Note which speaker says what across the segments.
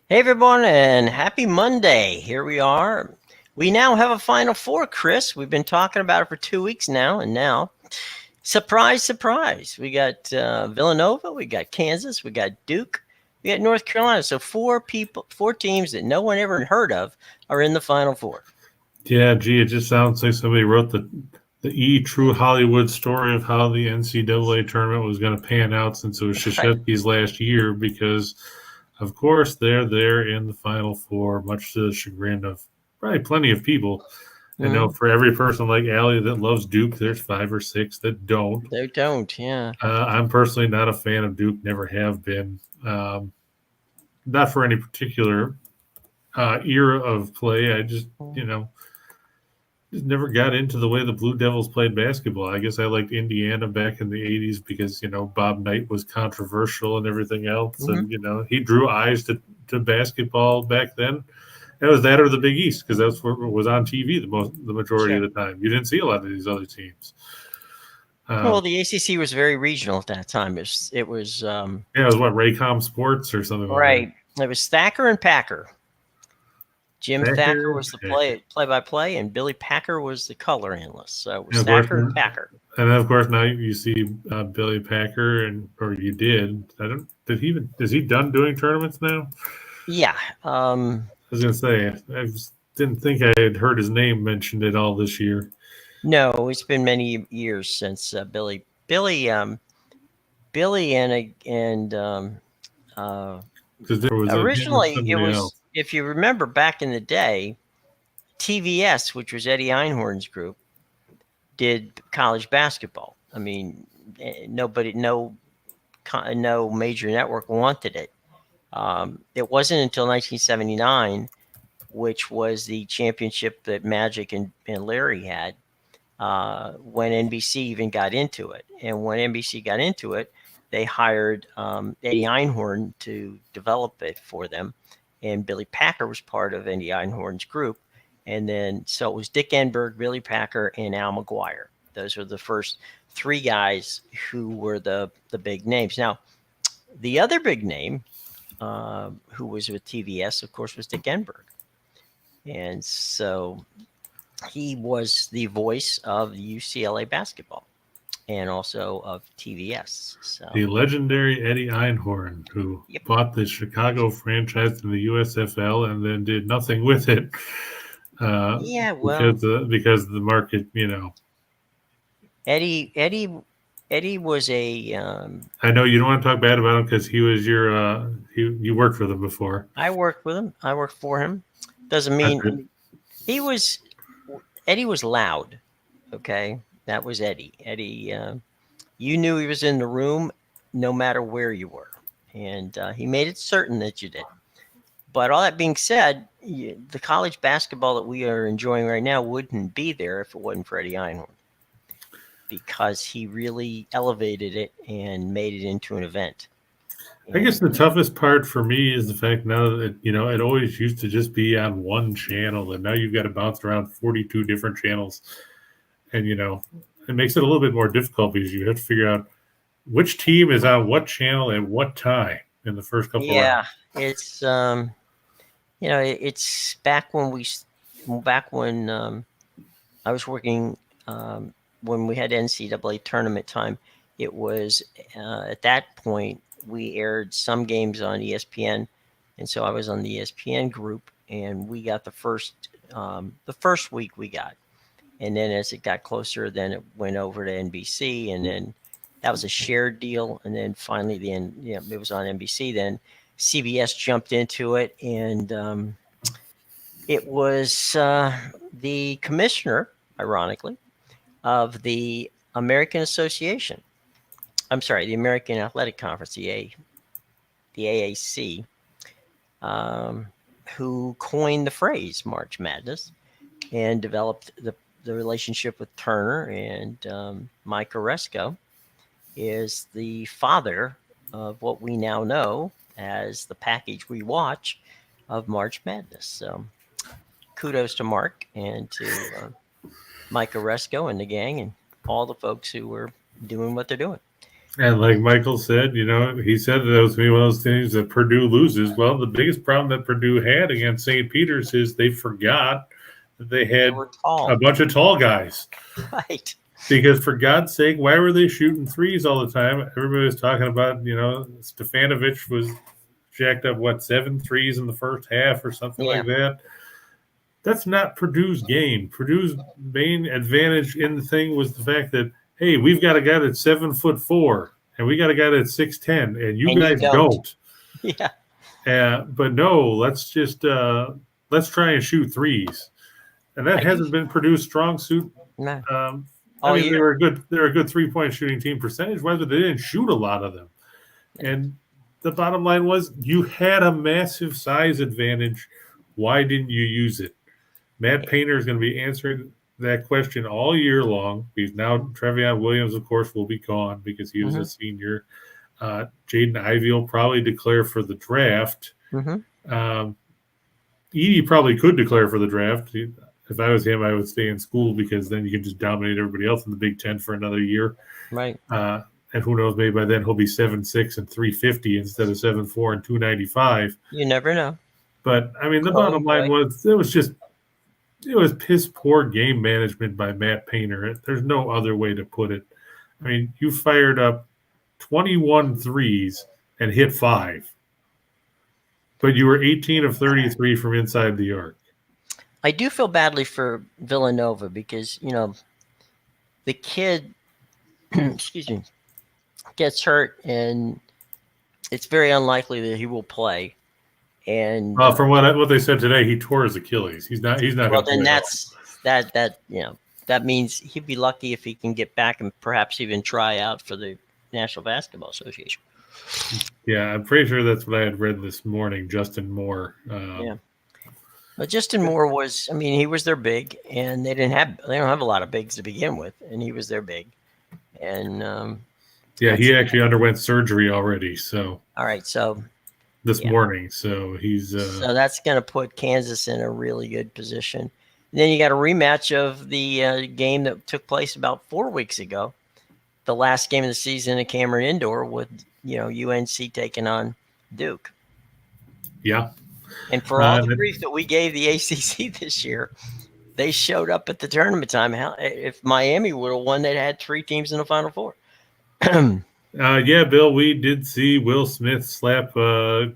Speaker 1: Hey everyone, and happy Monday. Here we are. We now have a Final Four, Chris. We've been talking about it for 2 weeks now, and now, surprise, surprise, we got Villanova, we got Kansas, we got Duke, we got North Carolina. So four teams that no one ever heard of are in the Final Four.
Speaker 2: Yeah, gee, it just sounds like somebody wrote the true Hollywood story of how the NCAA tournament was going to pan out since it was
Speaker 1: Right.
Speaker 2: Krzyzewski's last year because, of course, they're there in the Final Four, much to the chagrin of probably plenty of people. I know
Speaker 1: Mm-hmm.
Speaker 2: for every person like Allie that loves Duke, there's 5 or 6 that don't.
Speaker 1: They don't, yeah.
Speaker 2: I'm personally not a fan of Duke, never have been. Not for any particular era of play. I just never got into the way the Blue Devils played basketball. I guess I liked Indiana back in the 80s because, Bob Knight was controversial and everything else.
Speaker 1: Mm-hmm.
Speaker 2: And, he drew eyes to basketball back then. It was that or the Big East because that's what was on TV the majority of
Speaker 1: Sure.
Speaker 2: the time. You didn't see a lot of these other teams.
Speaker 1: Well,
Speaker 2: Um,
Speaker 1: the ACC was very regional at that time. It was
Speaker 2: yeah, it was what, Raycom Sports or something like that.
Speaker 1: right. It was Thacker and Packer. Jim Thacker
Speaker 2: Packer,
Speaker 1: was the
Speaker 2: Packer.
Speaker 1: play-by-play, and Billy Packer was the color analyst. So it
Speaker 2: And
Speaker 1: was
Speaker 2: of course,
Speaker 1: Thacker and Packer.
Speaker 2: now you see Billy Packer, or you did. I don't. Did he even? Is he done doing tournaments now?
Speaker 1: Yeah.
Speaker 2: I was gonna say I didn't think I had heard his name mentioned at all this year.
Speaker 1: No, it's been many years since Billy uh,
Speaker 2: Because there was him and
Speaker 1: originally it
Speaker 2: somebody
Speaker 1: was,
Speaker 2: else.
Speaker 1: if you remember back in the day, TVS, which was Eddie Einhorn's group, did college basketball. I mean, no major network wanted it. It wasn't until 1979, which was the championship that Magic and Larry had, when NBC even got into it. And when NBC got into it, they hired Eddie Einhorn to develop it for them. And Billy Packer was part of Eddie Einhorn's group. And then, so it was Dick Enberg, Billy Packer, and Al McGuire. Those were the first three guys who were the big names. Now, the other big name, who was with TVS, of course, was Dick Enberg. And so he was the voice of UCLA basketball and also of TVS. So,
Speaker 2: The legendary Eddie Einhorn, who
Speaker 1: yep.
Speaker 2: bought the Chicago franchise in the USFL and then did nothing with it
Speaker 1: Yeah, well,
Speaker 2: because the market,
Speaker 1: Eddie was a.
Speaker 2: I know you don't want to talk bad about him because he was you worked with him before.
Speaker 1: I worked with him. I worked for him. Doesn't
Speaker 2: That's
Speaker 1: mean, I
Speaker 2: it.
Speaker 1: mean, he was Eddie was loud. Okay, that was Eddie. Eddie, you knew he was in the room, no matter where you were, and he made it certain that you did. But all that being said, the college basketball that we are enjoying right now wouldn't be there if it wasn't for Eddie Einhorn, because he really elevated it and made it into an event.
Speaker 2: I guess
Speaker 1: And
Speaker 2: the toughest part for me is the fact now that it always used to just be on one channel, and now you've got to bounce around 42 different channels, and it makes it a little bit more difficult because you have to figure out which team is on what channel at what time in the first couple rounds.
Speaker 1: yeah, it's it's back when I was working, when we had NCAA tournament time. It was at that point we aired some games on ESPN, and so I was on the ESPN group, and we got the first week we got, and then as it got closer, then it went over to NBC, and then that was a shared deal, and then finally it was on NBC. Then CBS jumped into it, and it was the commissioner, ironically, of the American Association. I'm sorry, the American Athletic Conference, the AAC, um, who coined the phrase March Madness and developed the relationship with Turner, and Mike Oresco is the father of what we now know as the package we watch of March Madness. So kudos to Mark and to Mike Oresco and the gang and all the folks who were doing what they're doing.
Speaker 2: And like Michael said, he said that was going to be one of those things that Purdue loses. Well, the biggest problem that Purdue had against St. Peter's is they forgot that they
Speaker 1: They
Speaker 2: had
Speaker 1: were tall.
Speaker 2: a bunch of tall guys.
Speaker 1: Right.
Speaker 2: Because for God's sake, why were they shooting threes all the time? Everybody was talking about, Stefanovic was jacked up, 7 threes in the first half or something
Speaker 1: Yeah.
Speaker 2: like that. That's not Purdue's game. Purdue's main advantage in the thing was the fact that, hey, we've got a guy that's 7'4", and we got a guy that's 6'10", and you guys don't.
Speaker 1: Yeah.
Speaker 2: But no, let's try and shoot threes, and that hasn't been Purdue's strong suit.
Speaker 1: No.
Speaker 2: I mean, they're a good 3-point shooting team percentage-wise, but they didn't shoot a lot of them. And the bottom line was you had a massive size advantage. Why didn't you use it? Matt Painter is going to be answering that question all year long. Because now Trevion Williams, of course, will be gone because he was a senior. Jaden Ivey will probably declare for the draft. Edey probably could declare for the draft. If I was him, I would stay in school because then you can just dominate everybody else in the Big Ten for another year.
Speaker 1: Right.
Speaker 2: And who knows, maybe by then he'll be 7'6" and 350 instead of 7'4" and 295.
Speaker 1: You never know.
Speaker 2: But, I mean, the bottom line was it was piss poor game management by Matt Painter. There's no other way to put it. I mean, you fired up 21 threes and hit 5. But you were 18 of 33 from inside the arc.
Speaker 1: I do feel badly for Villanova because, the kid, excuse me, gets hurt and it's very unlikely that he will play. And
Speaker 2: from what they said today, he tore his Achilles. He's not.
Speaker 1: Well, then that means he'd be lucky if he can get back and perhaps even try out for the National Basketball Association.
Speaker 2: Yeah, I'm pretty sure that's what I had read this morning. Justin Moore.
Speaker 1: Yeah, but Justin Moore was. I mean, he was their big, and they don't have a lot of bigs to begin with, and he was their big, and
Speaker 2: he actually underwent surgery already. So
Speaker 1: all right, so.
Speaker 2: This morning, so he's
Speaker 1: so that's going to put Kansas in a really good position. And then you got a rematch of the game that took place about 4 weeks ago, the last game of the season at Cameron Indoor with UNC taking on Duke.
Speaker 2: Yeah,
Speaker 1: and for all the grief that we gave the ACC this year, they showed up at the tournament time. If Miami would have won, they'd had 3 teams in the Final Four.
Speaker 2: Yeah, Bill, we did see Will Smith slap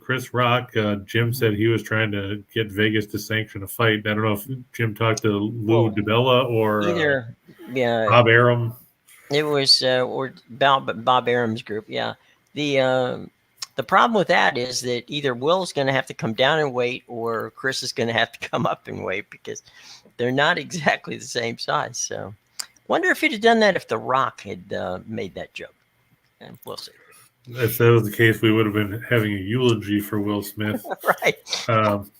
Speaker 2: Chris Rock. Jim said he was trying to get Vegas to sanction a fight. I don't know if Jim talked to Lou DiBella or Bob Arum.
Speaker 1: It was or Bob Arum's group. Yeah. The problem with that is that either Will's going to have to come down in weight or Chris is going to have to come up in weight because they're not exactly the same size. So, wonder if he'd have done that if The Rock had made that joke. And we'll see.
Speaker 2: If that was the case, we would have been having a eulogy for Will Smith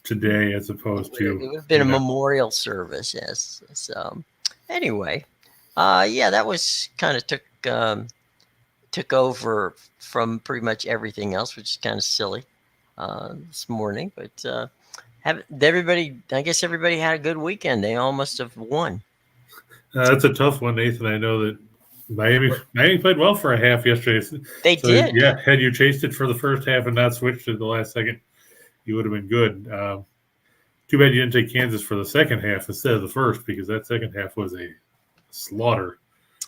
Speaker 2: today as opposed to...
Speaker 1: It would have been a memorial service, yes. So, anyway, that was kind of took over from pretty much everything else, which is kind of silly this morning. But I guess everybody had a good weekend. They all must have won.
Speaker 2: That's a tough one, Nathan. I know that Miami played well for a half yesterday.
Speaker 1: They did.
Speaker 2: Yeah, had you chased it for the first half and not switched to the last second, you would have been good. Too bad you didn't take Kansas for the second half instead of the first because that second half was a slaughter.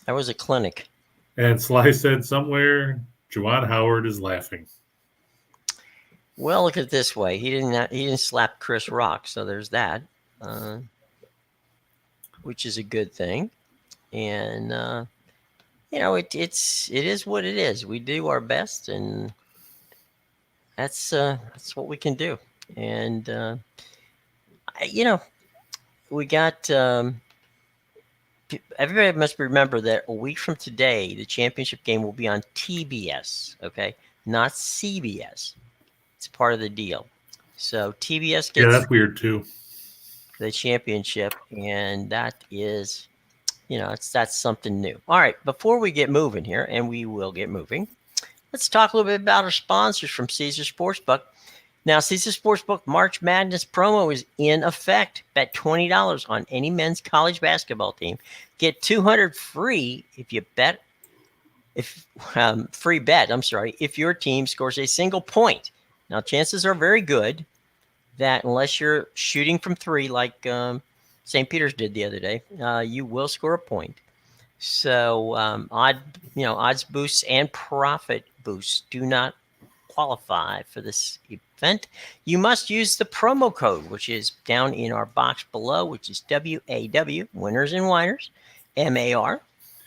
Speaker 1: That was a clinic.
Speaker 2: And Sly said somewhere, Juwan Howard is laughing.
Speaker 1: Well, look at it this way. He didn't slap Chris Rock, so there's that, which is a good thing. And it is what it is. We do our best, and that's what we can do. And we got everybody must remember that a week from today, the championship game will be on TBS. Okay, not CBS. It's part of the deal. So TBS gets
Speaker 2: that's weird too.
Speaker 1: The championship, and that is. That's something new. All right, before we get moving here, and we will get moving, let's talk a little bit about our sponsors from Caesar Sportsbook. Now, Caesar Sportsbook March Madness promo is in effect. Bet $20 on any men's college basketball team. Get $200 free if free bet, I'm sorry, if your team scores a single point. Now, chances are very good that unless you're shooting from three like St. Peter's did the other day, you will score a point. So odds boosts and profit boosts do not qualify for this event. You must use the promo code, which is down in our box below, which is WAW, Winners and Winers, MAR,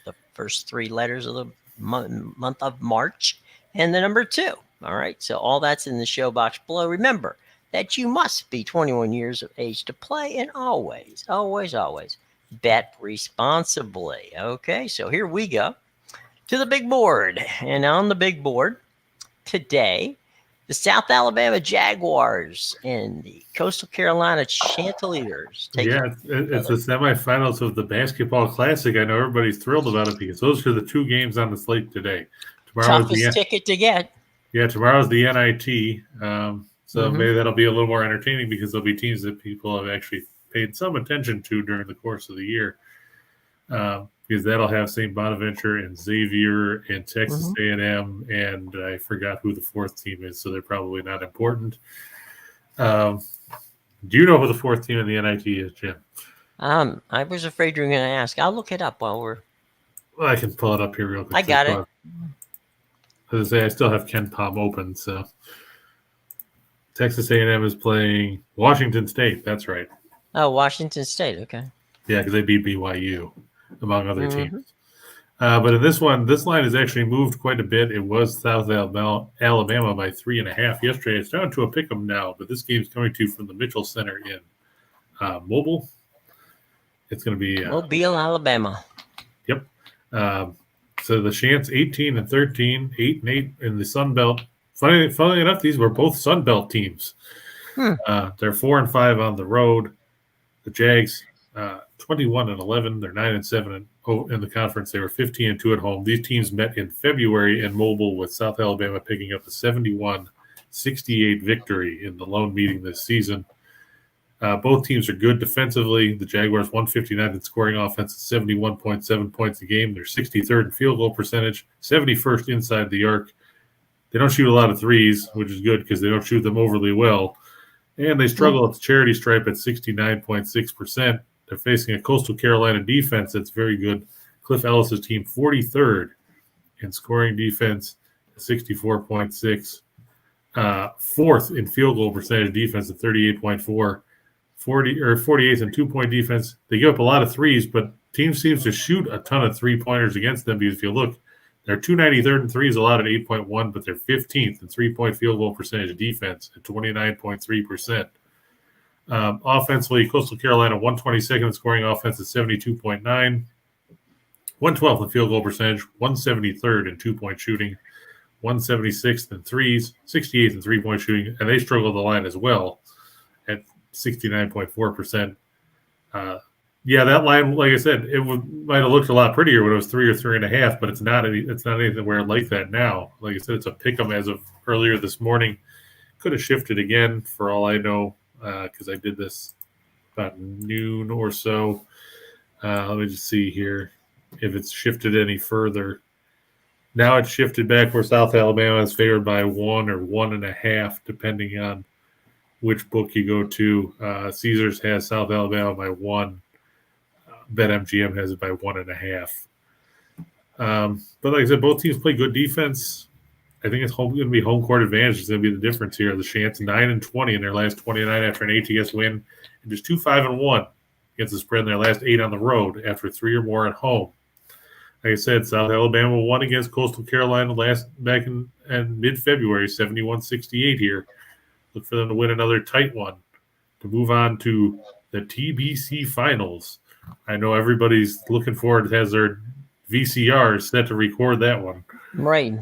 Speaker 1: the first three letters of the month of March, and the number 2. All right, so all that's in the show box below. Remember that you must be 21 years of age to play, and always, always, always bet responsibly. Okay, so here we go to the big board. And on the big board today, the South Alabama Jaguars and the Coastal Carolina Chanticleers.
Speaker 2: It's the semifinals of the Basketball Classic. I know everybody's thrilled about it because those are the 2 games on the slate today.
Speaker 1: Toughest ticket to get.
Speaker 2: Yeah, tomorrow's the NIT. So maybe that'll be a little more entertaining because there'll be teams that people have actually paid some attention to during the course of the year. Because that'll have St. Bonaventure and Xavier and Texas A&M, and I forgot who the 4th team is, so they're probably not important. Do you know who the 4th team in the NIT is, Jim?
Speaker 1: I was afraid you were going to ask. I'll look it up while we're...
Speaker 2: Well, I can pull it up here real quick.
Speaker 1: I got it.
Speaker 2: As I say, I still have Ken Palm open, so... Texas A&M is playing Washington State. That's right.
Speaker 1: Oh, Washington State. Okay.
Speaker 2: Yeah, because they beat BYU, among other teams. But in this one, this line has actually moved quite a bit. It was South Alabama by 3.5 yesterday. It's down to a pick 'em now, but this game's coming to you from the Mitchell Center in Mobile. It's going to be
Speaker 1: Mobile, Alabama.
Speaker 2: Yep. So the Chants 18-13, 8-8 in the Sun Belt. Funnily enough, these were both Sun Belt teams. They're 4-5 on the road. The Jags 21-11. They're 9-7 in the conference. They were 15-2 at home. These teams met in February in Mobile, with South Alabama picking up a 71-68 victory in the lone meeting this season. Both teams are good defensively. The Jaguars 159 in scoring offense, 71.7 points a game. They're 63rd in field goal percentage, 71st inside the arc. They don't shoot a lot of threes, which is good because they don't shoot them overly well. And they struggle at the charity stripe at 69.6%. They're facing a Coastal Carolina defense that's very good. Cliff Ellis's team 43rd in scoring defense, 64.6. 4th in field goal percentage defense at 38.4. 48th in 2-point defense. They give up a lot of threes, but team seems to shoot a ton of 3-pointers against them, because if you look, they're 293rd in threes allowed at 8.1, but they're 15th in 3-point field goal percentage defense at 29.3%. Offensively, Coastal Carolina 122nd in scoring offense at 72.9, 112th in field goal percentage, 173rd in 2-point shooting, 176th in threes, 68th in 3-point shooting, and they struggle the line as well at 69.4%. That line, like I said, might have looked a lot prettier when it was 3 or 3.5, but it's not anywhere like that now. Like I said, it's a pick 'em as of earlier this morning. Could have shifted again for all I know, because I did this about noon or so. Let me just see here if it's shifted any further. Now it's shifted back where South Alabama is favored by 1 or 1.5, depending on which book you go to. Caesars has South Alabama by 1. BetMGM has it by 1.5. But like I said, both teams play good defense. I think it's going to be home court advantage is going to be the difference here. The Chants 9-20 in their last 29 after an ATS win, and just 2-5-1 against the spread in their last 8 on the road after 3 or more at home. Like I said, South Alabama won against Coastal Carolina back in mid-February, 71-68 here. Look for them to win another tight one to move on to the TBC Finals. I know everybody's looking forward, has their VCR set to record that one.
Speaker 1: Right.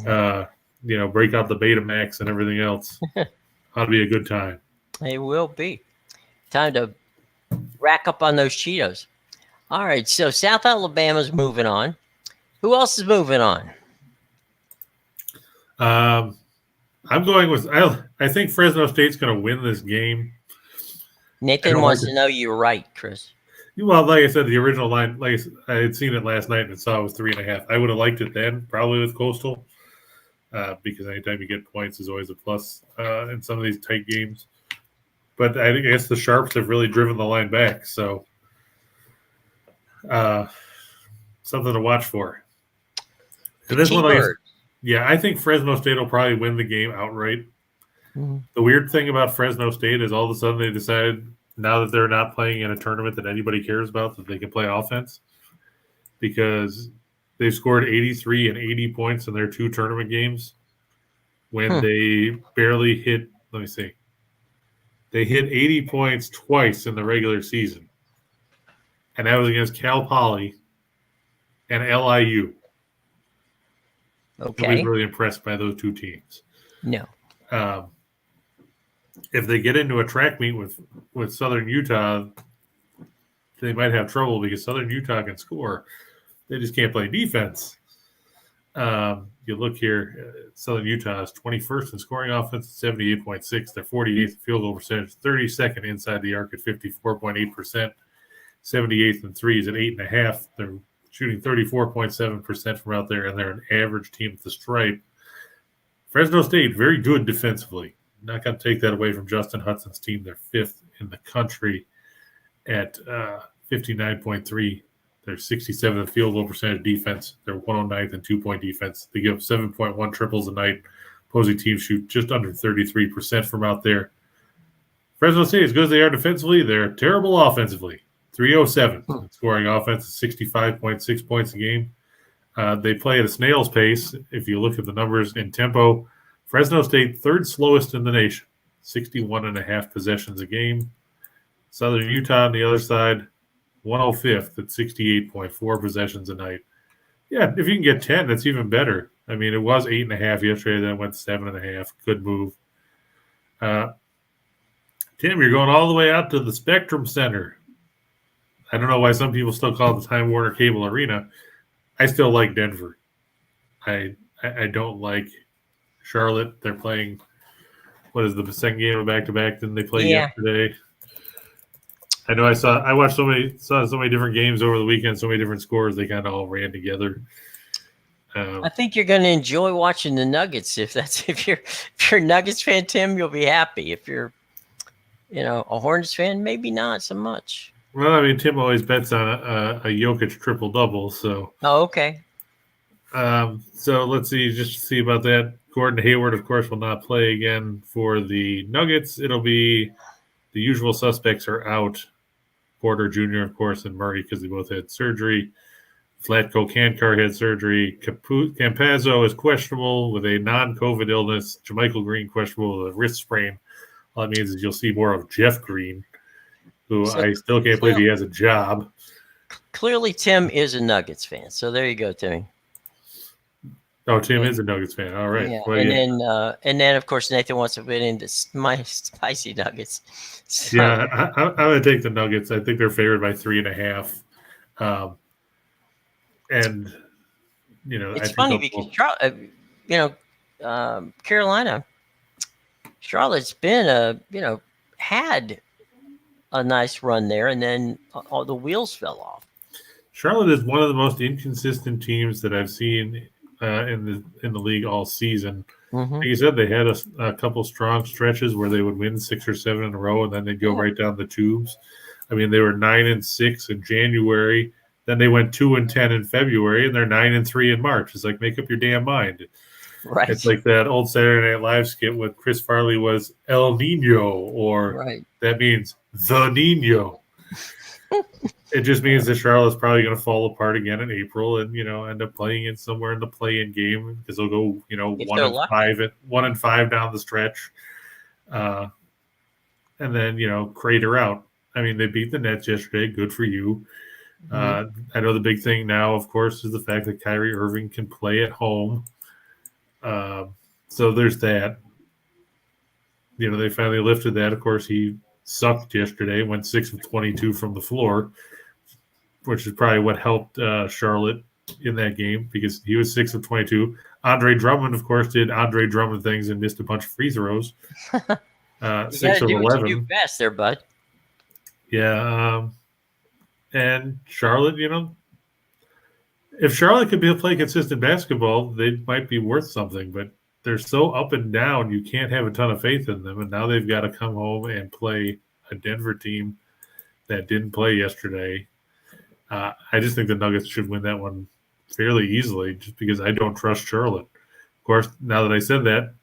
Speaker 2: Break out the Betamax and everything else. Ought to be a good time.
Speaker 1: It will be. Time to rack up on those Cheetos. All right, so South Alabama's moving on. Who else is moving on?
Speaker 2: I'm going with I think Fresno State's going to win this game.
Speaker 1: Nathan wants to know you're right, Chris.
Speaker 2: Well, like I said, the original line, I had seen it last night and saw it was 3.5. I would have liked it then, probably with Coastal, because anytime you get points is always a plus in some of these tight games. But I guess the Sharps have really driven the line back, so something to watch for. And this one, I think Fresno State will probably win the game outright. Mm-hmm. The weird thing about Fresno State is all of a sudden they decided, now that they're not playing in a tournament that anybody cares about, that they can play offense, because they scored 83 and 80 points in their 2 tournament games when they barely hit, let me see, they hit 80 points twice in the regular season. And that was against Cal Poly and LIU.
Speaker 1: Okay.
Speaker 2: Nobody's really impressed by those 2 teams.
Speaker 1: No.
Speaker 2: If they get into a track meet with Southern Utah, they might have trouble because Southern Utah can score. They just can't play defense. You look here, Southern Utah is 21st in scoring offense, 78.6. They're 48th field goal percentage, 32nd inside the arc at 54.8%, 78th in threes at 8.5. They're shooting 34.7% from out there, and they're an average team at the stripe. Fresno State, very good defensively. Not going to take that away from Justin Hudson's team. They're 5th in the country at 59.3. They're 67th field goal percentage defense. They're 109th in 2-point defense. They give up 7.1 triples a night. Opposing teams shoot just under 33% from out there. Fresno State, as good as they are defensively, they're terrible offensively. 307 scoring offense, 65.6 points a game. They play at a snail's pace. If you look at the numbers in tempo, Fresno State, 3rd slowest in the nation, 61.5 possessions a game. Southern Utah on the other side, 105th at 68.4 possessions a night. Yeah, if you can get 10, that's even better. I mean, it was 8.5 yesterday, then it went 7.5. Good move. Tim, you're going all the way out to the Spectrum Center. I don't know why some people still call it the Time Warner Cable Arena. I still like Denver. I don't like Charlotte. They're playing, what is the second game of back-to-back? Didn't they play yesterday? I know I watched so many different games over the weekend, so many different scores. They kind of all ran together.
Speaker 1: I think you're going to enjoy watching the Nuggets. If you're a Nuggets fan, Tim, you'll be happy. If you're, a Hornets fan, maybe not so much.
Speaker 2: Well, I mean, Tim always bets on a Jokic triple-double, so.
Speaker 1: Oh, okay.
Speaker 2: So let's see, just to see about that. Gordon Hayward, of course, will not play again for the Nuggets. It'll be the usual suspects are out. Porter Jr., of course, and Murray, because they both had surgery. Vlatko Kankar had surgery. Campazzo is questionable with a non-COVID illness. JaMychal Green questionable with a wrist sprain. All that means is you'll see more of Jeff Green, who I still can't believe he has a job.
Speaker 1: Clearly, Tim is a Nuggets fan. So there you go, Timmy.
Speaker 2: Oh, Tim is a Nuggets fan. All right.
Speaker 1: Yeah. Well, and then of course Nathan wants to put in my spicy Nuggets. So,
Speaker 2: yeah, I'm going to take the Nuggets. I think they're favored by 3.5. And
Speaker 1: it's funny because Carolina, Charlotte's been had a nice run there, and then all the wheels fell off.
Speaker 2: Charlotte is one of the most inconsistent teams that I've seen in the league all season.
Speaker 1: Mm-hmm.
Speaker 2: Like you said, they had a couple strong stretches where they would win 6 or 7 in a row, and then they'd go right down the tubes. I mean, they were 9-6 in January. Then they went 2-10 in February, and they're 9-3 in March. It's like, make up your damn mind.
Speaker 1: Right.
Speaker 2: It's like that old Saturday Night Live skit with Chris Farley was El Nino, or that means the Nino. It just means that Charlotte's probably going to fall apart again in April, and end up playing in somewhere in the play-in game because they'll go 1-5 down the stretch, and then crater out. I mean, they beat the Nets yesterday. Good for you. Mm-hmm. I know the big thing now, of course, is the fact that Kyrie Irving can play at home. So there's that. They finally lifted that. Of course, he sucked yesterday, went 6 of 22 from the floor, which is probably what helped Charlotte in that game because he was 6 of 22. Andre Drummond, of course, did Andre Drummond things and missed a bunch of free throws. 6 of 11.
Speaker 1: You do best there, bud.
Speaker 2: Yeah. And Charlotte, if Charlotte could play consistent basketball, they might be worth something. But they're so up and down, you can't have a ton of faith in them. And now they've got to come home and play a Denver team that didn't play yesterday. I just think the Nuggets should win that one fairly easily, just because I don't trust Charlotte. Of course, now that I said that,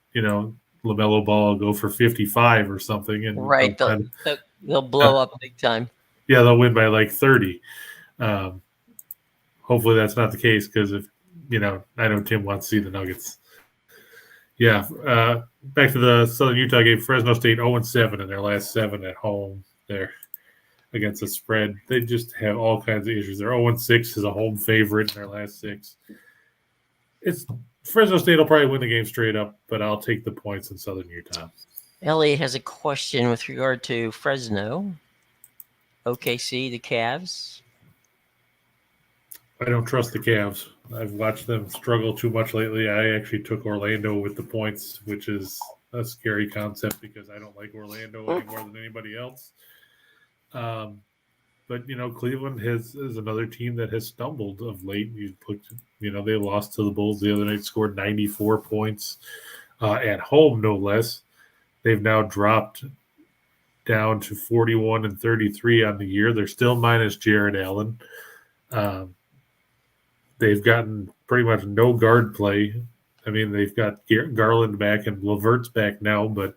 Speaker 2: LaMelo Ball will go for 55 or something, and
Speaker 1: Right. They'll blow up big time.
Speaker 2: Yeah, they'll win by like 30. Hopefully that's not the case, because if I know Tim wants to see the Nuggets. Yeah, back to the Southern Utah game. Fresno State 0-7 in their last 7 at home. There against the spread. They just have all kinds of issues. They're 0-6 as a home favorite in their last 6. Fresno State will probably win the game straight up, but I'll take the points in Southern Utah.
Speaker 1: Elliot has a question with regard to Fresno, OKC, the Cavs.
Speaker 2: I don't trust the Cavs. I've watched them struggle too much lately. I actually took Orlando with the points, which is a scary concept because I don't like Orlando any more than anybody else. But Cleveland is another team that has stumbled of late. They lost to the Bulls the other night, scored 94 points at home, no less. They've now dropped down to 41-33 on the year. They're still minus Jared Allen. They've gotten pretty much no guard play. I mean, they've got Garland back and LeVert's back now, but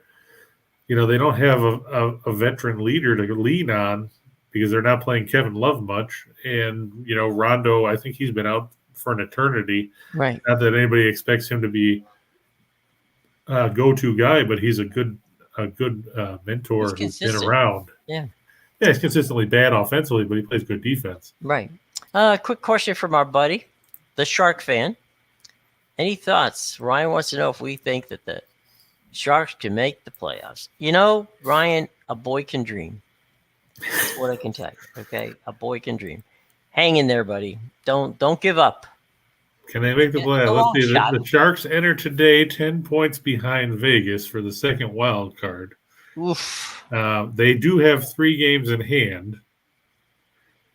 Speaker 2: they don't have a veteran leader to lean on, because they're not playing Kevin Love much. And, Rondo, I think he's been out for an eternity.
Speaker 1: Right.
Speaker 2: Not that anybody expects him to be a go-to guy, but he's a good mentor who's been around.
Speaker 1: Yeah.
Speaker 2: Yeah, he's consistently bad offensively, but he plays good defense.
Speaker 1: Right. Quick question from our buddy, the Shark fan. Any thoughts? Ryan wants to know if we think that the Sharks can make the playoffs. Ryan, a boy can dream. That's what I can tell you. Okay, a boy can dream. Hang in there, buddy. Don't give up.
Speaker 2: Can they make the playoffs? Let's see. The Sharks enter today 10 points behind Vegas for the second wild card.
Speaker 1: Oof.
Speaker 2: They do have 3 games in hand,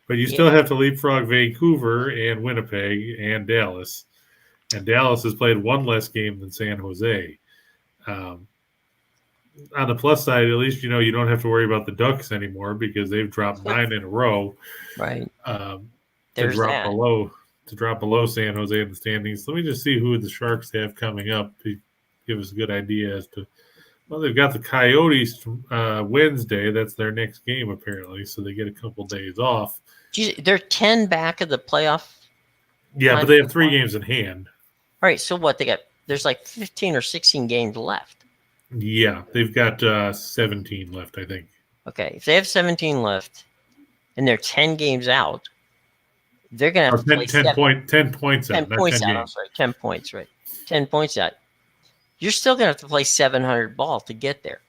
Speaker 2: but you still have to leapfrog Vancouver and Winnipeg and Dallas. And Dallas has played 1 less game than San Jose. On the plus side, at least you don't have to worry about the Ducks anymore, because they've dropped 9 in a row.
Speaker 1: Right.
Speaker 2: To drop below San Jose in the standings. Let me just see who the Sharks have coming up to give us a good idea as to. Well, they've got the Coyotes Wednesday. That's their next game apparently, so they get a couple days off.
Speaker 1: They're 10 back of the playoff.
Speaker 2: Yeah, but they have 3 games in hand.
Speaker 1: All right, so what they got? There's like 15 or 16 games left.
Speaker 2: Yeah, they've got 17 left, I think.
Speaker 1: Okay, if they have 17 left, and they're 10 games out, they're going to have to play
Speaker 2: 10 points out.
Speaker 1: 10 points out. I'm sorry, 10 points, right? 10 points out. You're still going to have to play 700 ball to get there.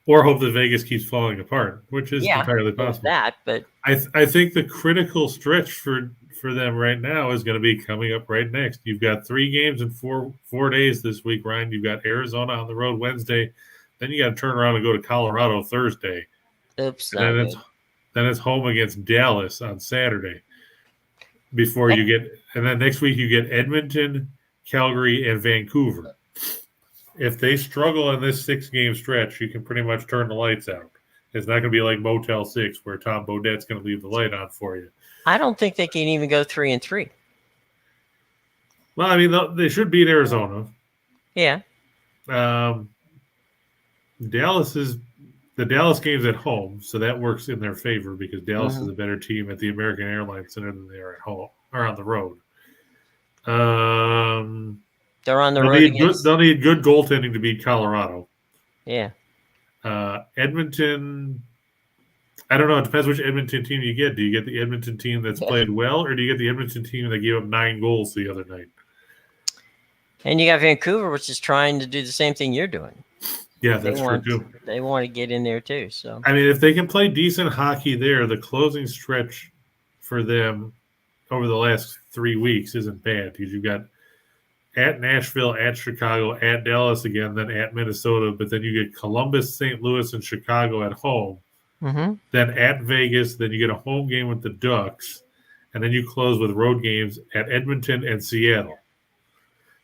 Speaker 2: Or hope that Vegas keeps falling apart, which is entirely possible.
Speaker 1: But
Speaker 2: I think the critical stretch for them right now is going to be coming up right next. You've got 3 games in 4 days this week, Ryan. You've got Arizona on the road Wednesday. Then you got to turn around and go to Colorado Thursday.
Speaker 1: Oops.
Speaker 2: Then it's home against Dallas on Saturday. And then next week you get Edmonton, Calgary, and Vancouver. If they struggle in this 6-game stretch, you can pretty much turn the lights out. It's not going to be like Motel 6 where Tom Bodette's going to leave the light on for you.
Speaker 1: I don't think they can even go 3-3.
Speaker 2: Well, I mean, they should beat Arizona.
Speaker 1: Yeah.
Speaker 2: The Dallas game's at home, so that works in their favor because Dallas is a better team at the American Airlines Center than they are at home or on the road.
Speaker 1: They're on the road.
Speaker 2: They'll need good goaltending to beat Colorado.
Speaker 1: Yeah.
Speaker 2: Edmonton, I don't know. It depends which Edmonton team you get. Do you get the Edmonton team that's played well, or do you get the Edmonton team that gave up 9 goals the other night?
Speaker 1: And you got Vancouver, which is trying to do the same thing you're doing.
Speaker 2: Yeah, that's true too.
Speaker 1: They want to get in there too. So
Speaker 2: I mean, if they can play decent hockey there, the closing stretch for them over the last 3 weeks isn't bad because you've got at Nashville, at Chicago, at Dallas again, then at Minnesota, but then you get Columbus, St. Louis, and Chicago at home.
Speaker 1: Mm-hmm.
Speaker 2: then at Vegas, then you get a home game with the Ducks, and then you close with road games at Edmonton and Seattle.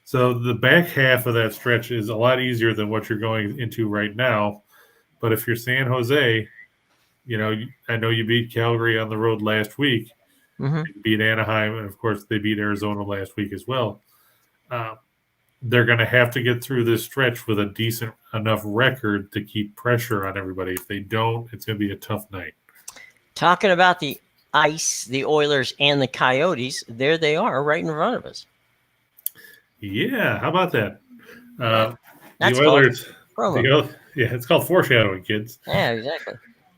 Speaker 2: So the back half of that stretch is a lot easier than what you're going into right now. But if you're San Jose, I know you beat Calgary on the road last week.
Speaker 1: Mm-hmm.
Speaker 2: You beat Anaheim, and of course they beat Arizona last week as well. They're going to have to get through this stretch with a decent enough record to keep pressure on everybody. If they don't, it's going to be a tough night.
Speaker 1: Talking about the Ice, the Oilers, and the Coyotes, there they are right in front of us.
Speaker 2: Yeah, how about that?
Speaker 1: That's
Speaker 2: the Oilers.
Speaker 1: promo.
Speaker 2: It's called foreshadowing, kids.
Speaker 1: Yeah, exactly.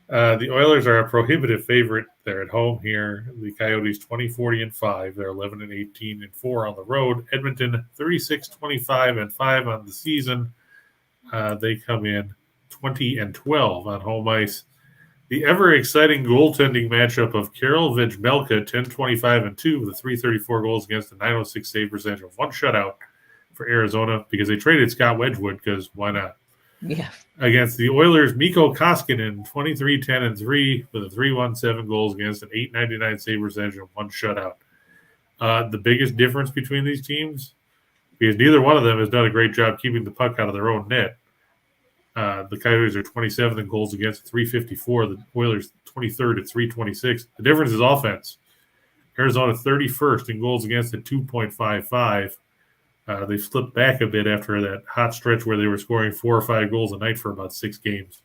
Speaker 2: The Oilers are a prohibitive favorite. They're at home here. The Coyotes 20-40-5. They're 11-18-4 on the road. Edmonton 36-25-5 on the season. They come in 20-12 on home ice. The ever exciting goaltending matchup of Karel Vejmelka 10-25-2 with a 334 goals against a 906 save percentage of one shutout for Arizona because they traded Scott Wedgwood because why not?
Speaker 1: Yeah.
Speaker 2: Against the Oilers, Mikko Koskinen, 23-10-3 with a 317 goals against an 899 save percentage and one shutout. The biggest difference between these teams, because neither one of them has done a great job keeping the puck out of their own net. The Coyotes are 27th in goals against 354. The Oilers 23rd at 326. The difference is offense. Arizona 31st in goals against at 2.55. They slipped back a bit after that hot stretch where they were scoring 4 or 5 goals a night for about 6 games.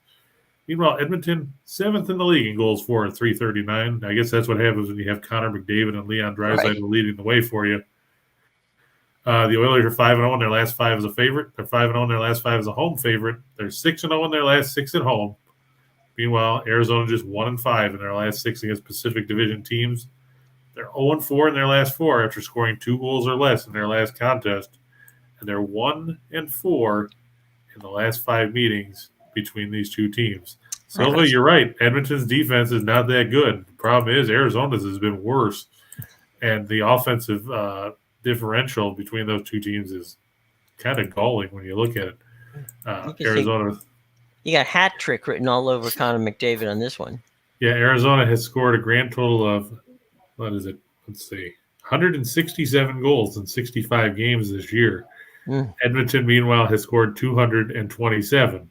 Speaker 2: Meanwhile, Edmonton, 7th in the league in goals for at 339. I guess that's what happens when you have Connor McDavid and Leon Draisaitl leading the way for you. The Oilers are 5-0 in their last 5 as a favorite. They're 5-0 in their last 5 as a home favorite. They're 6-0 in their last 6 at home. Meanwhile, Arizona just 1-5 in their last 6 against Pacific Division teams. They're 0-4 in their last 4 after scoring 2 goals or less in their last contest. And they're 1-4 in the last 5 meetings between these two teams. Silva, you're right. Edmonton's defense is not that good. The problem is Arizona's has been worse. And the offensive differential between those two teams is kind of galling when you look at it. Arizona.
Speaker 1: You got hat trick written all over Connor McDavid on this one.
Speaker 2: Yeah, Arizona has scored a grand total of, 167 goals in 65 games this year. Edmonton, meanwhile, has scored 227.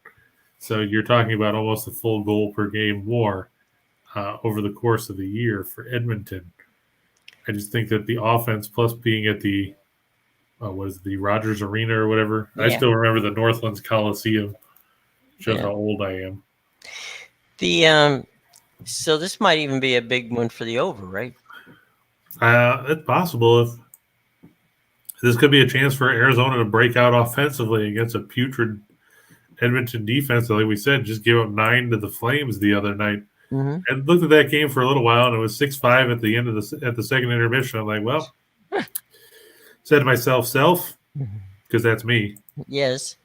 Speaker 2: So you're talking about almost a full goal per game more over the course of the year for Edmonton. I just think that the offense, plus being at the the Rogers Arena or whatever. Yeah. I still remember the Northlands Coliseum. Shows how old I am.
Speaker 1: So this might even be a big one for the over, right?
Speaker 2: It's possible. If this could be a chance for Arizona to break out offensively against a putrid Edmonton defense. Like we said, just gave up 9 to the Flames the other night.
Speaker 1: Mm-hmm.
Speaker 2: And looked at that game for a little while, and it was 6-5 at the end of the second intermission. I'm like, well, said to myself, because that's me.
Speaker 1: Yes.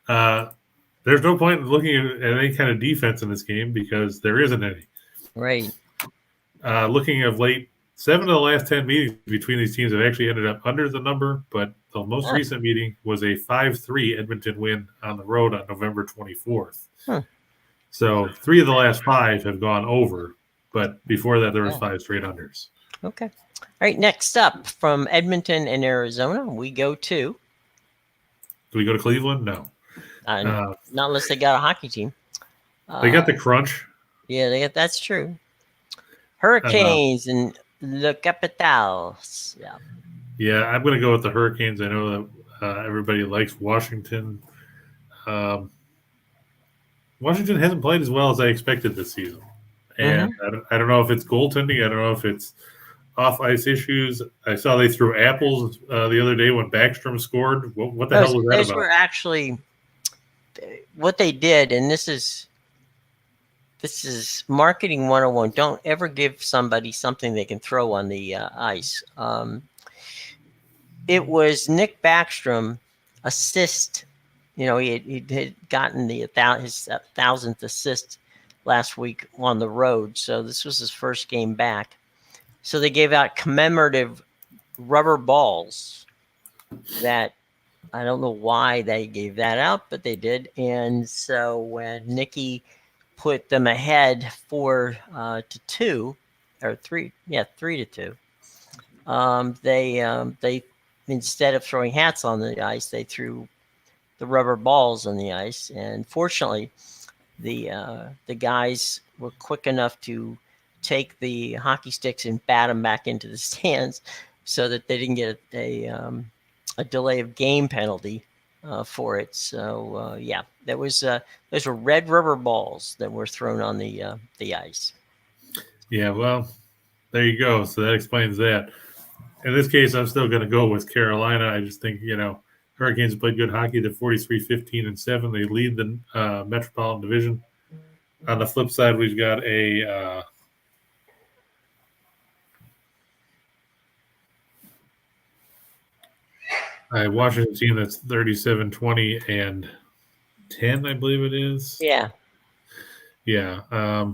Speaker 2: There's no point in looking at any kind of defense in this game because there isn't any.
Speaker 1: Right.
Speaker 2: Looking of late, 7 of the last 10 meetings between these teams have actually ended up under the number, but the most recent meeting was a 5-3 Edmonton win on the road on November 24th. So 3 of the last 5 have gone over, but before that there was 5 straight unders.
Speaker 1: Okay. All right, next up from Edmonton and Arizona, we go to...
Speaker 2: Do we go to Cleveland? No.
Speaker 1: Not unless they got a hockey team.
Speaker 2: They got the crunch.
Speaker 1: Yeah, that's true. Hurricanes and the Capitals.
Speaker 2: Yeah, I'm going to go with the Hurricanes. I know that everybody likes Washington. Washington hasn't played as well as I expected this season. And I don't know if it's goaltending. I don't know if it's off-ice issues. I saw they threw apples the other day when Backstrom scored. What the hell was that about?
Speaker 1: Those were actually what they did, and this is marketing 101. Don't ever give somebody something they can throw on the ice. It was Nick Backstrom assist. He had gotten his 1,000th assist last week on the road, so this was his first game back. So they gave out commemorative rubber balls that I don't know why they gave that out, but they did. And so when Nicky put them ahead 4-2 or 3-2. They instead of throwing hats on the ice, they threw the rubber balls on the ice, and fortunately, the guys were quick enough to take the hockey sticks and bat them back into the stands, so that they didn't get a delay of game penalty for it. So yeah, those were red rubber balls that were thrown on the ice.
Speaker 2: Yeah, well, there you go. So that explains that. In this case, I'm still going to go with Carolina. I just think, Hurricanes have played good hockey. They're 43-15-7. They lead the Metropolitan Division. On the flip side, we've got a Washington team that's 37-20-10, I believe it is.
Speaker 1: Yeah.
Speaker 2: Yeah.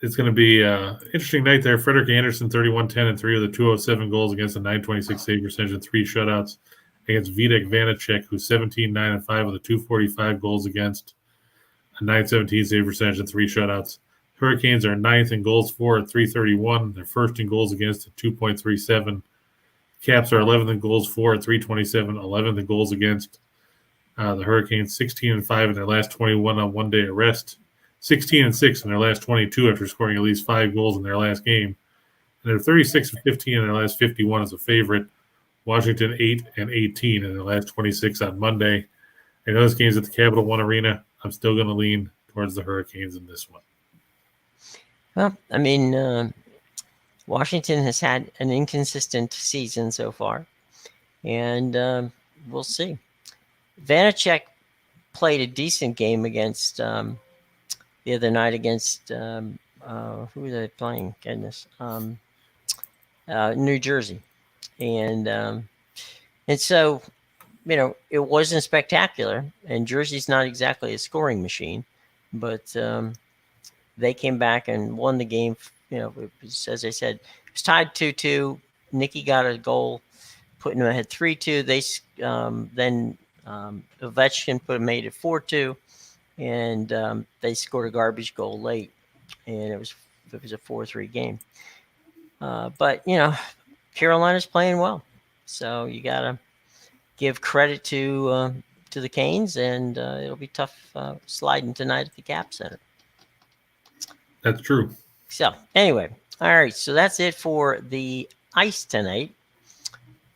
Speaker 2: It's going to be an interesting night there. Frederick Anderson, 31-10-3 with a 207 goals against a 926 save percentage and 3 shutouts against Vitek Vanacek, who's 17-9-5 with a 245 goals against a 917 save percentage and 3 shutouts. Hurricanes are 9th in goals for at 331. They're first in goals against at 2.37. Caps are 11th in goals for at 327, 11th in goals against. The Hurricanes 16-5 in their last 21 on one-day arrest. 16-6 in their last 22 after scoring at least 5 goals in their last game. And they're 36-15 in their last 51 as a favorite. Washington 8-18 in their last 26 on Monday. I know this game's at the Capital One Arena. I'm still going to lean towards the Hurricanes in this one.
Speaker 1: Well, I mean, Washington has had an inconsistent season so far, and we'll see. Vanacek played a decent game against the other night against who were they playing? Goodness, New Jersey, and so it wasn't spectacular. And Jersey's not exactly a scoring machine, but they came back and won the game. It was, as I said, it was tied 2-2. Nicky got a goal, putting them ahead 3-2. They then Ovechkin made it 4-2. And they scored a garbage goal late, and it was a 4-3 game. But Carolina's playing well, so you gotta give credit to the Canes, and it'll be tough sliding tonight at the Cap Center.
Speaker 2: That's true.
Speaker 1: So anyway, all right. So that's it for the ice tonight.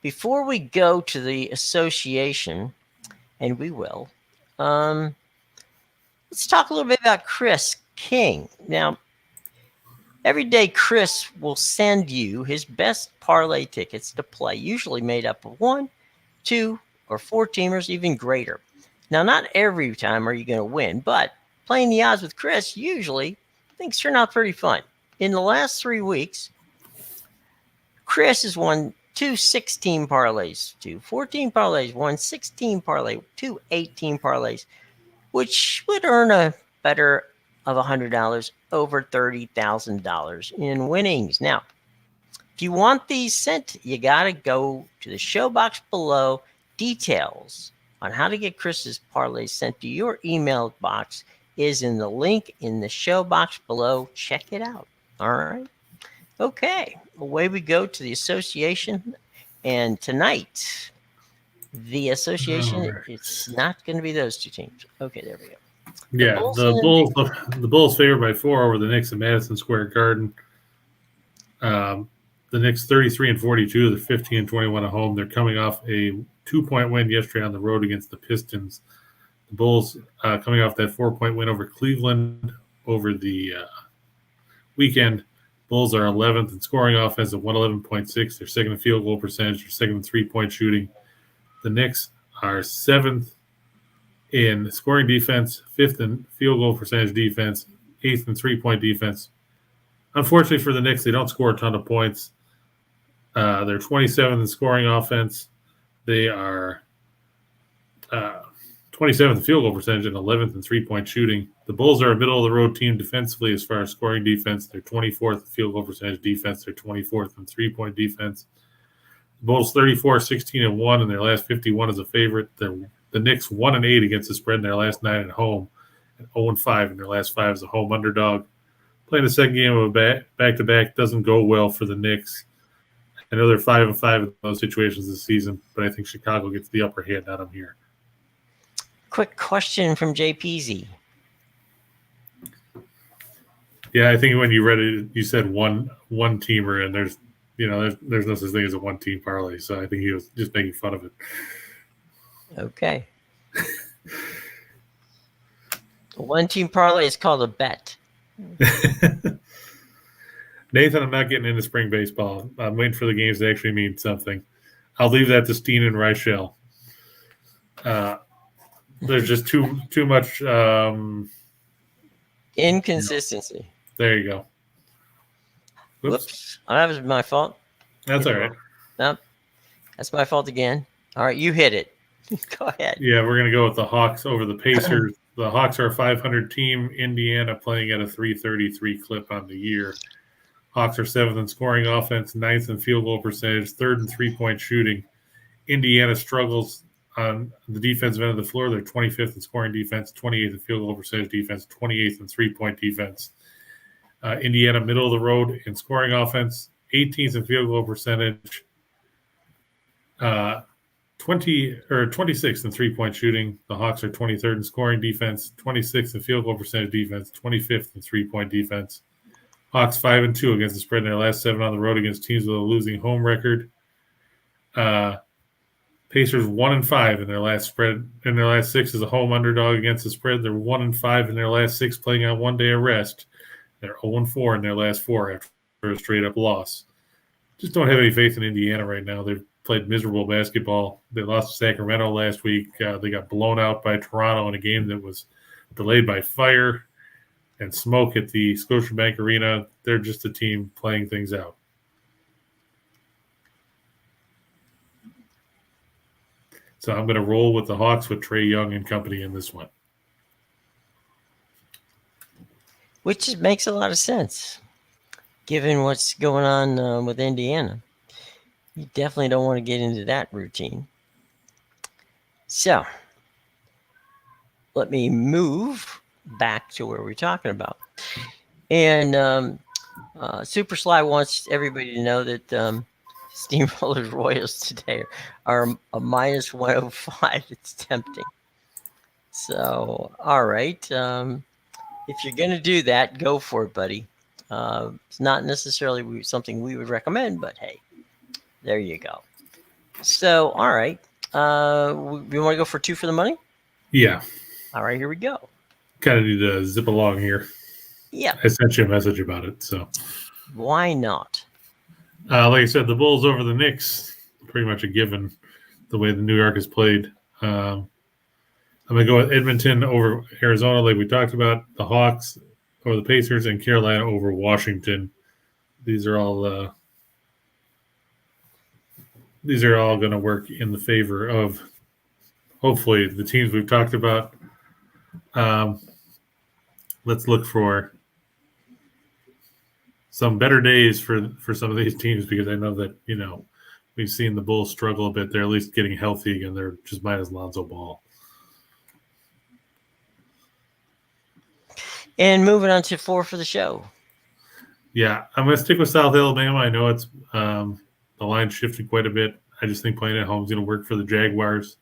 Speaker 1: Before we go to the association, and we will. Let's talk a little bit about Chris King. Now, every day Chris will send you his best parlay tickets to play, usually made up of 1, 2, or 4 teamers, even greater. Now, not every time are you going to win, but playing the odds with Chris, usually things turn out pretty fun. In the last 3 weeks, Chris has won 2 16 parlays, 2 14 parlays, 1 16 parlay, 2 18 parlays, which would earn a better of $100, over $30,000 in winnings. Now, if you want these sent, you got to go to the show box below. Details on how to get Chris's parlays sent to your email box is in the link in the show box below. Check it out. All right. Okay. Away we go to the association. And tonight, the association, it's not going to be those 2 teams. Okay, there we go.
Speaker 2: Yeah, the Bulls favored by 4 over the Knicks at Madison Square Garden. The Knicks 33-42. They're 15-21 at home. They're coming off a 2-point win yesterday on the road against the Pistons. The Bulls coming off that 4-point win over Cleveland over the weekend. Bulls are 11th in scoring offense at 111.6. They're second in field goal percentage. They're second in 3-point shooting. The Knicks are 7th in scoring defense, 5th in field goal percentage defense, 8th in 3-point defense. Unfortunately for the Knicks, they don't score a ton of points. They're 27th in scoring offense. They are 27th in field goal percentage and 11th in 3-point shooting. The Bulls are a middle-of-the-road team defensively as far as scoring defense. They're 24th in field goal percentage defense. They're 24th in 3-point defense. The Bulls 34-16-1 in their last 51 as a favorite. The Knicks 1-8 against the spread in their last 9 at home. and 0-5 in their last 5 as a home underdog. Playing the second game of a back-to-back doesn't go well for the Knicks. I know they're 5-5 in those situations this season, but I think Chicago gets the upper hand on them here.
Speaker 1: Quick question from JPZ.
Speaker 2: Yeah, I think when you read it, you said one teamer, and there's no such thing as a one team parlay. So I think he was just making fun of it.
Speaker 1: Okay. One team parlay is called a bet.
Speaker 2: Nathan, I'm not getting into spring baseball. I'm waiting for the games to actually mean something. I'll leave that to Steen and Reichel. There's just too much
Speaker 1: inconsistency.
Speaker 2: There you go.
Speaker 1: Whoops. That was my fault.
Speaker 2: That's all right.
Speaker 1: Nope. That's my fault again. All right, you hit it. Go ahead.
Speaker 2: Yeah, we're going to go with the Hawks over the Pacers. The Hawks are a 500 team. Indiana playing at a 333 clip on the year. Hawks are 7th in scoring offense, 9th in field goal percentage, 3rd in three-point shooting. Indiana struggles on the defensive end of the floor. They're 25th in scoring defense, 28th in field goal percentage defense, 28th in three-point defense. Indiana, middle of the road in scoring offense, 18th in field goal percentage, 26th in three-point shooting. The Hawks are 23rd in scoring defense, 26th in field goal percentage defense, 25th in three-point defense. Hawks 5-2 against the spread in their last 7 on the road against teams with a losing home record. Pacers 1-5 in their last spread. In their last 6 as a home underdog against the spread. They're 1-5 in their last 6 playing on 1 day of rest. They're 0-4 in their last 4 after a straight-up loss. Just don't have any faith in Indiana right now. They've played miserable basketball. They lost to Sacramento last week. They got blown out by Toronto in a game that was delayed by fire and smoke at the Scotiabank Arena. They're just a team playing things out. So I'm going to roll with the Hawks with Trae Young and company in this one.
Speaker 1: Which makes a lot of sense, given what's going on with Indiana. You definitely don't want to get into that routine. So, let me move back to where we're talking about. And Super Sly wants everybody to know that Steamrollers Royals today are a minus 105. It's tempting. So, all right. If you're going to do that, go for it, buddy. It's not necessarily something we would recommend, but hey, there you go. So, all right. We want to go for 2 for the money?
Speaker 2: Yeah.
Speaker 1: All right, here we go.
Speaker 2: Kind of need to zip along here.
Speaker 1: Yeah.
Speaker 2: I sent you a message about it, so.
Speaker 1: Why not?
Speaker 2: Like I said, the Bulls over the Knicks, pretty much a given, the way the New York has played. I'm going to go with Edmonton over Arizona, like we talked about, the Hawks over the Pacers, and Carolina over Washington. These are all going to work in the favor of, hopefully, the teams we've talked about. Let's look for some better days for some of these teams, because I know that, we've seen the Bulls struggle a bit. They're at least getting healthy again. They're just minus Lonzo Ball.
Speaker 1: And moving on to 4 for the show.
Speaker 2: Yeah, I'm going to stick with South Alabama. I know it's the line shifted quite a bit. I just think playing at home is going to work for the Jaguars.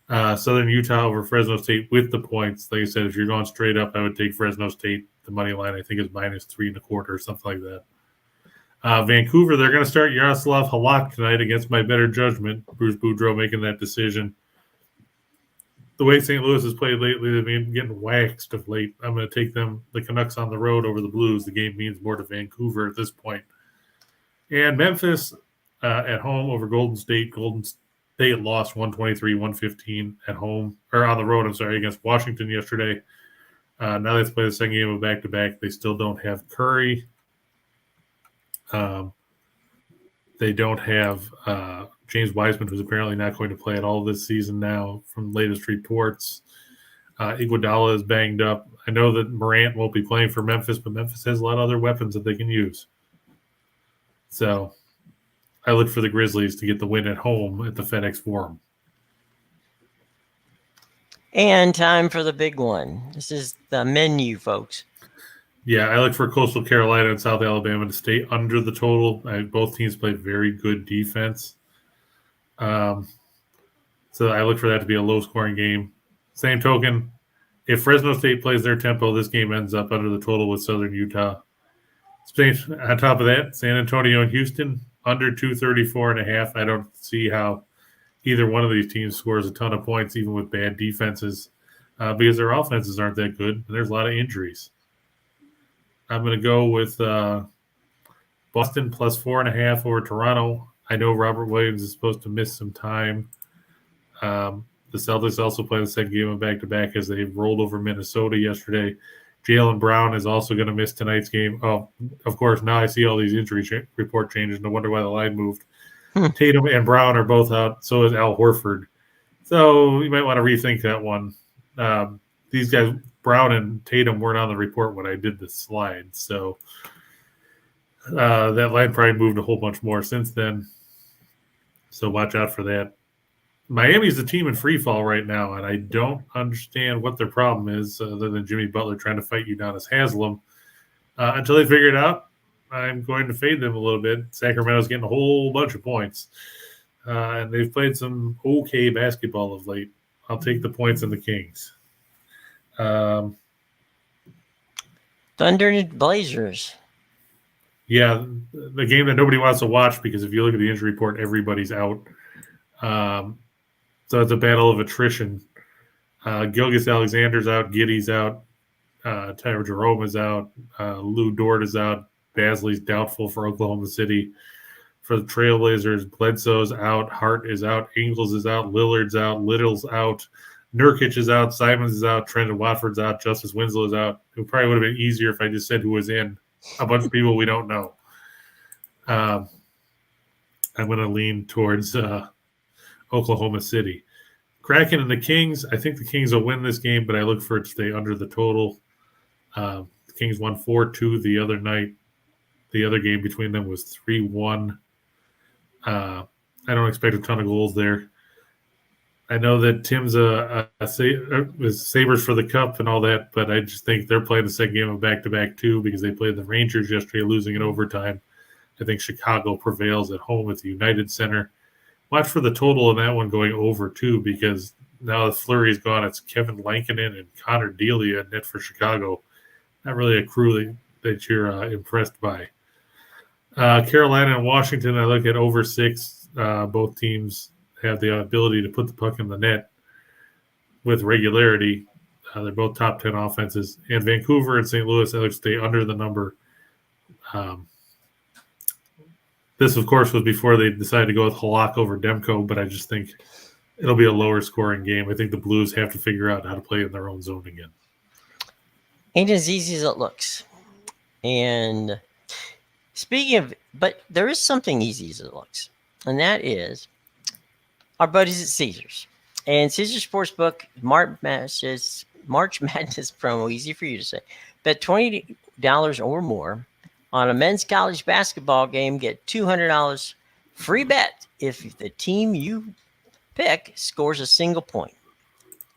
Speaker 2: Southern Utah over Fresno State with the points. Like I said, if you're going straight up, I would take Fresno State. The money line, I think, is minus 3.25 or something like that. Vancouver, they're going to start Yaroslav Halak tonight against my better judgment. Bruce Boudreau making that decision. The way St. Louis has played lately, they've been getting waxed of late. I'm going to take the Canucks on the road over the Blues. The game means more to Vancouver at this point. And Memphis at home over Golden State. Golden State lost 123-115 at home, or on the road, against Washington yesterday. Now they have to play the second game of back-to-back. They still don't have Curry. They don't have James Wiseman, who's apparently not going to play at all this season now from latest reports. Iguodala is banged up. I know that Morant won't be playing for Memphis, but Memphis has a lot of other weapons that they can use. So I look for the Grizzlies to get the win at home at the FedEx Forum.
Speaker 1: And time for the big one. This is the menu, folks.
Speaker 2: Yeah, I look for Coastal Carolina and South Alabama to stay under the total. Both teams play very good defense. Um, so I look for that to be a low scoring game. Same token, if Fresno State plays their tempo, this game ends up under the total with Southern Utah. On top of that, San Antonio and Houston under 234.5. I don't see how either one of these teams scores a ton of points, even with bad defenses, because their offenses aren't that good. And there's a lot of injuries. I'm going to go with Boston plus 4.5 over Toronto. I know Robert Williams is supposed to miss some time. The Celtics also play the second game of back-to-back as they rolled over Minnesota yesterday. Jaylen Brown is also going to miss tonight's game. Oh, of course, now I see all these injury report changes. No wonder why the line moved. Tatum and Brown are both out. So is Al Horford. So you might want to rethink that one. These guys, Brown and Tatum, weren't on the report when I did the slide. So that line probably moved a whole bunch more since then. So watch out for that. Miami's the team in free fall right now, and I don't understand what their problem is other than Jimmy Butler trying to fight you down as Haslam. Until they figure it out, I'm going to fade them a little bit. Sacramento's getting a whole bunch of points, and they've played some okay basketball of late. I'll take the points in the Kings.
Speaker 1: Thunder and Blazers.
Speaker 2: Yeah, the game that nobody wants to watch because if you look at the injury report, everybody's out. So it's a battle of attrition. Gilgeous Alexander's out. Giddey's out. Tyler Jerome is out. Lou Dort is out. Basley's doubtful for Oklahoma City. For the Trailblazers, Bledsoe's out. Hart is out. Ingles is out. Lillard's out. Little's out. Nurkic is out. Simons is out. Trendon Watford's out. Justice Winslow is out. It probably would have been easier if I just said who was in. A bunch of people we don't know. I'm going to lean towards Oklahoma City. Kraken and the Kings. I think the Kings will win this game, but I look for it to stay under the total. The Kings won 4-2 the other night. The other game between them was 3-1. I don't expect a ton of goals there. I know that Tim's Sabres for the Cup and all that, but I just think they're playing the second game of back-to-back too because they played the Rangers yesterday, losing in overtime. I think Chicago prevails at home at the United Center. Watch for the total in that one going over, too, because now the Flurry's gone. It's Kevin Lankinen and Connor Delia net for Chicago. Not really a crew that you're impressed by. Carolina and Washington, I look at over 6. Both teams have the ability to put the puck in the net with regularity. They're both top 10 offenses. And Vancouver and St. Louis, I look to stay under the number. This, of course, was before they decided to go with Halak over Demko, but I just think it'll be a lower scoring game. I think the Blues have to figure out how to play in their own zone again.
Speaker 1: Ain't as easy as it looks. And speaking of, but there is something easy as it looks, and that is our buddies at Caesars. And Caesars Sportsbook, March Madness promo, easy for you to say. Bet $20 or more on a men's college basketball game, get $200 free bet if the team you pick scores a single point.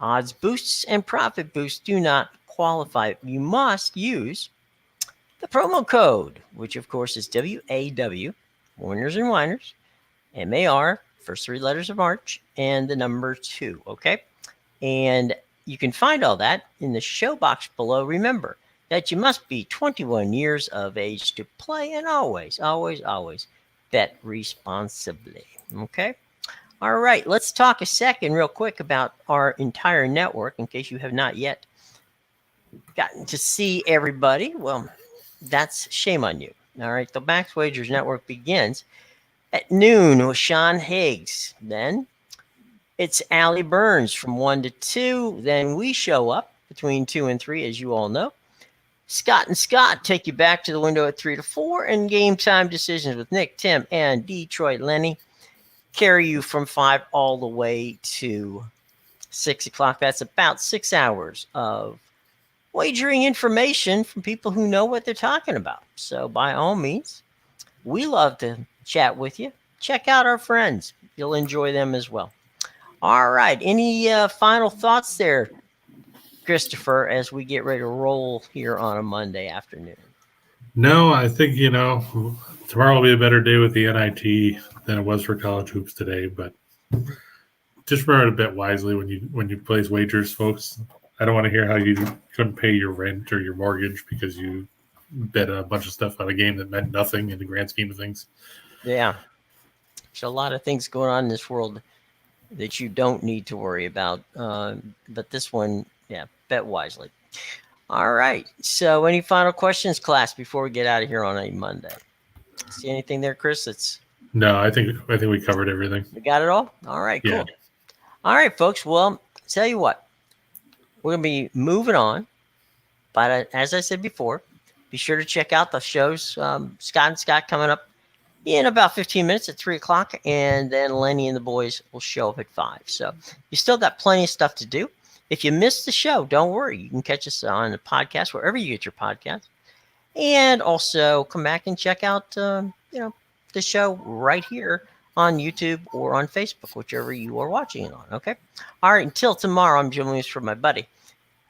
Speaker 1: Odds boosts and profit boosts do not qualify. You must use the promo code, which of course is WAW, Winners and Winers, MAR, first 3 letters of March, and the number 2, okay? And you can find all that in the show box below. Remember that you must be 21 years of age to play, and always bet responsibly, okay? All right, let's talk a second real quick about our entire network in case you have not yet gotten to see everybody. Well, that's shame on you. All right, the Max Wagers Network begins at noon with Sean Higgs. Then it's Allie Burns from 1 to 2. Then we show up between 2 and 3, as you all know. Scott and Scott take you back to the window at 3 to 4, and game time decisions with Nick, Tim, and Detroit Lenny carry you from 5 all the way to 6 o'clock. That's about 6 hours of wagering information from people who know what they're talking about. So by all means, we love to chat with you. Check out our friends. You'll enjoy them as well. All right. Any final thoughts there, Christopher, as we get ready to roll here on a Monday afternoon?
Speaker 2: No, I think, tomorrow will be a better day with the NIT than it was for college hoops today, but just remember to bet wisely when you place wagers, folks. I don't want to hear how you couldn't pay your rent or your mortgage because you bet a bunch of stuff on a game that meant nothing in the grand scheme of things.
Speaker 1: Yeah. There's a lot of things going on in this world that you don't need to worry about. But this one, yeah, bet wisely. All right. So, any final questions, class, before we get out of here on a Monday? See anything there, Chris?
Speaker 2: No, I think we covered everything.
Speaker 1: We got it all. All right, cool.
Speaker 2: Yeah.
Speaker 1: All right, folks. Well, tell you what, we're gonna be moving on. But as I said before, be sure to check out the shows. Scott and Scott coming up in about 15 minutes at 3 o'clock, and then Lenny and the boys will show up at 5. So you still got plenty of stuff to do. If you missed the show, don't worry. You can catch us on the podcast, wherever you get your podcast. And also come back and check out, the show right here on YouTube or on Facebook, whichever you are watching it on. Okay. All right. Until tomorrow, I'm Jim Williams for my buddy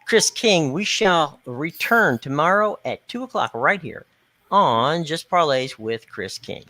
Speaker 1: Chris King. We shall return tomorrow at 2 o'clock right here on Just Parlays with Chris King.